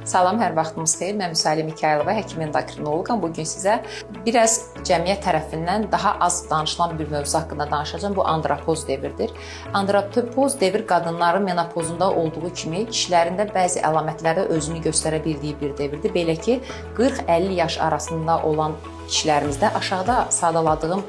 Salam, hər vaxtınız xeyir. Mən Müsalə Mikailova, həkim endokrinoloqam. Bugün sizə biraz cəmiyyət tərəfindən daha az danışılan bir mövzu haqqında danışacağım. Bu andropoz devirdir. Andropoz devir qadınların menopozunda olduğu kimi kişilərin də bəzi əlamətlərdə özünü göstərə bildiyi bir devirdir. Belə ki, 40-50 yaş arasında olan kişilərimizdə aşağıda sadaladığım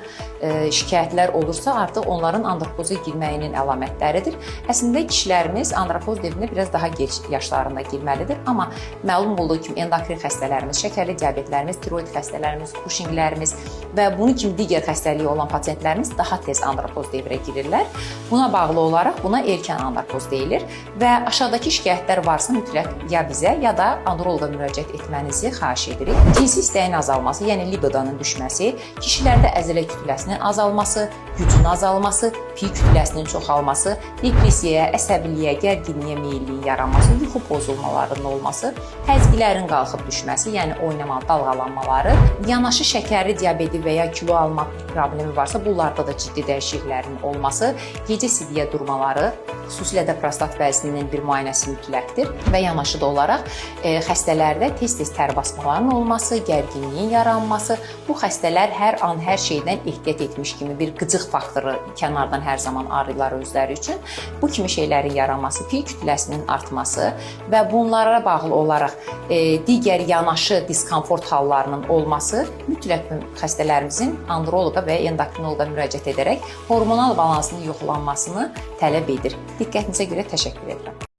şikayətlər olursa, artıq onların andropoza girməyinin əlamətləridir. Əslində kişilərimiz andropoz devirinə biraz daha gec yaşlarında girməlidir, amma məlum olduğu kimi endokrin xəstələrimiz, şəkərli diabetlərimiz, tiroid xəstələrimiz, Cushinglərimiz və bunun kimi digər xəstəliyi olan pasientlərimiz daha tez andropoz devirə girirlər. Buna bağlı olaraq buna erkən andropoz deyilir və aşağıdakı şikayətlər varsa mütləq ya bizə, ya da androloqa müraciət etmənizi xahiş edirik. Cinsi istəyin azalması, yəni libidanın düşməsi, kişilərdə əzələ kütləsinin azalması, gücün azalması, piy kütləsinin çoxalması, depressiyaya, əsəbiliyə, gərginliyə meyilliyin yaranması, yuxu pozulmalarının olması, həzgilərin qalxıb düşməsi, yəni oynama, dalğalanmaları, yanaşı şəkərli diabeti və ya kilo alma problemi varsa, bunlarda da ciddi dəyişikliklərin olması, gecə sidiyə durmaları, xüsusilə də prostat vəzninin bir müayinəsi mütləqdir və yanaşı da olaraq xəstələrdə tez-tez tər basmaların olması, gərginliyin yaranması, bu xəstələr hər an hər şeydən ehtiyat etmiş kimi bir qıcıq faktoru kənardan hər zaman arayırlar özləri üçün. Bu kimi şeylərin yaranması, piy kütləsinin artması və bunlara bağlı olaraq digər yanaşı diskomfort hallarının olması mütləq xəstələrimizin androloqa və endokrinoloqa müraciət edərək hormonal balansının yoxlanmasını tələb edir. Diqqətinizə görə təşəkkür edirəm.